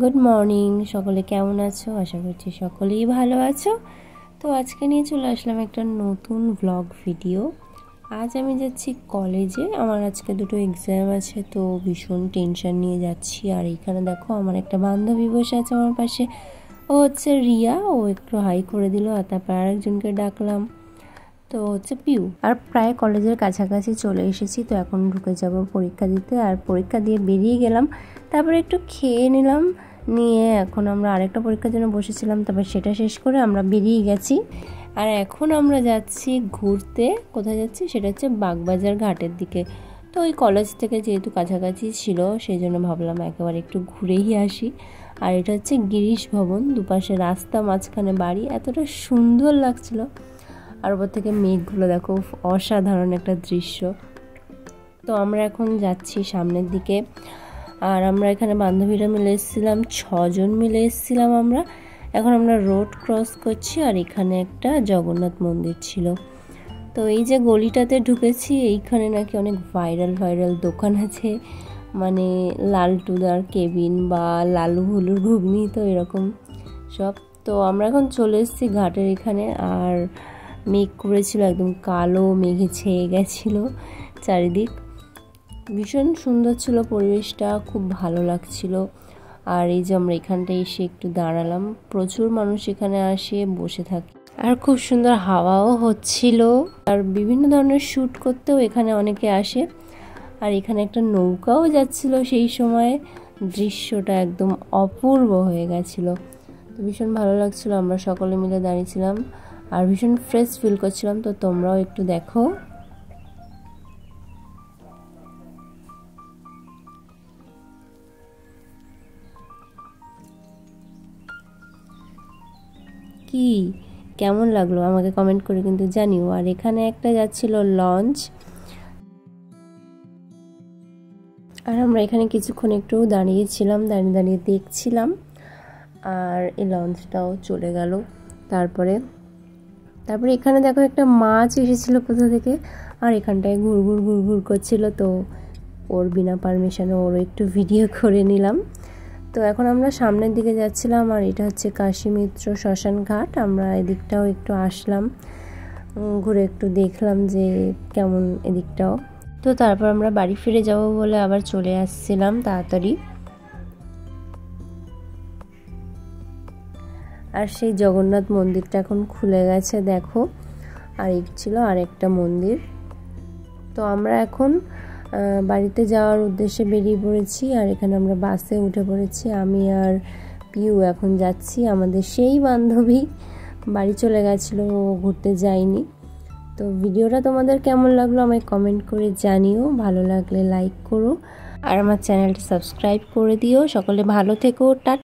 Good morning, সকলে কেমন আছো? আশা করছি সকলেই ভালো আছো। তো আজকে নিয়ে চলে আসলাম একটা নতুন ব্লগ ভিডিও। আজ আমি যাচ্ছি কলেজে, আমার আজকে দুটো এক্সাম আছে, তো ভীষণ টেনশন নিয়ে যাচ্ছি। আর এখানে দেখো আমার একটা বান্ধবী বসে আছে আমার পাশে, ও হচ্ছে রিয়া। ও একটু হাই করে দিল, আর তারপর আরেকজনকে ডাকলাম, তো হচ্ছে পিউ। আর প্রায় কলেজের কাছাকাছি চলে এসেছি, তো এখন ঢুকে যাব পরীক্ষা দিতে। আর পরীক্ষা দিয়ে বেরিয়ে গেলাম, তারপরে একটু খেয়ে নিলাম, নিয়ে এখন আমরা আরেকটা পরীক্ষার জন্য বসেছিলাম, তারপর সেটা শেষ করে আমরা বেরিয়ে গেছি। আর এখন আমরা যাচ্ছি ঘুরতে। কোথায় যাচ্ছি সেটা হচ্ছে বাগবাজার ঘাটের দিকে। তো ওই কলেজ থেকে যেহেতু কাছাকাছি ছিল, সেই জন্য ভাবলাম একেবারে একটু ঘুরেই আসি। আর এটা হচ্ছে গিরিশ ভবন, দুপাশে রাস্তা, মাঝখানে বাড়ি, এতটা সুন্দর লাগছিল। আর ওপর থেকে মেঘগুলো দেখো, অসাধারণ একটা দৃশ্য। তো আমরা এখন যাচ্ছি সামনের দিকে। আর আমরা এখানে বান্ধবীরা মিলে এসেছিলাম, 6 জন মিলে এসেছিলাম আমরা। এখন আমরা রোড ক্রস করছি, আর এখানে একটা জগন্নাথ মন্দির ছিল। তো এই যে গলিটাতে ঢুকেছি, এইখানে নাকি অনেক ভাইরাল দোকান আছে, মানে লালটুদার কেবিন বা লালু ভুলুর ঘুগনি, তো এরকম সব। তো আমরা এখন চলে এসেছি ঘাটের এখানে। আর মেঘ করেছিল, একদম কালো মেঘে ছেয়ে গেছিল চারিদিক। ভীষণ সুন্দর ছিল পরিবেশটা, খুব ভালো লাগছিল। আর এই যে আমরা এখানটায় এসে একটু দাঁড়ালাম, প্রচুর মানুষ এখানে আসে, বসে থাকে, আর খুব সুন্দর হাওয়াও হচ্ছিল। আর বিভিন্ন ধরনের শ্যুট করতেও এখানে অনেকে আসে। আর এখানে একটা নৌকাও যাচ্ছিল, সেই সময় দৃশ্যটা একদম অপূর্ব হয়ে গেছিল। তো ভীষণ ভালো লাগছিল, আমরা সকলে মিলে দাঁড়িয়েছিলাম আর ভীষণ ফ্রেশ ফিল করছিলাম। তো তোমরাও একটু দেখো। কি কেমন লাগলো আমাকে কমেন্ট করে কিন্তু জানিও। আর এখানে একটা যাচ্ছিল লঞ্চ, আর আমরা এখানে কিছুক্ষণ একটু দাঁড়িয়েছিলাম, দাঁড়িয়ে দেখছিলাম। আর এই লঞ্চটাও চলে গেল। তারপরে এখানে দেখো একটা মাছ এসেছিল কোথা থেকে, আর এখানটায় ঘুরঘুর করছিল। তো ওর বিনা পারমিশনে ওর একটু ভিডিও করে নিলাম। তো এখন আমরা সামনের দিকে যাচ্ছিলাম, আর এটা হচ্ছে কাশীমিত্র শ্মশান ঘাট। আমরা এদিকটাও একটু আসলাম, ঘুরে একটু দেখলাম যে কেমন এদিকটাও। তো তারপর আমরা বাড়ি ফিরে যাব বলে আবার চলে আসছিলাম তাড়াতাড়ি। আর সেই জগন্নাথ মন্দিরটা এখন খুলে গেছে দেখো, আর এই ছিল আরেকটা মন্দির। তো আমরা এখন বাড়িতে যাওয়ার উদ্দেশ্যে বেরিয়ে পড়েছি। আর এখানে আমরা বাসে উঠে পড়েছি, আমি আর পিউ এখন যাচ্ছি। আমাদের সেই বান্ধবী বাড়ি চলে গেছিলো, ও ঘুরতে যায়নি। তো ভিডিওটা তোমাদের কেমন লাগলো আমায় কমেন্ট করে জানিও, ভালো লাগলে লাইক করো, আর আমার চ্যানেলটা সাবস্ক্রাইব করে দিও। সকলে ভালো থেকো, টাটা।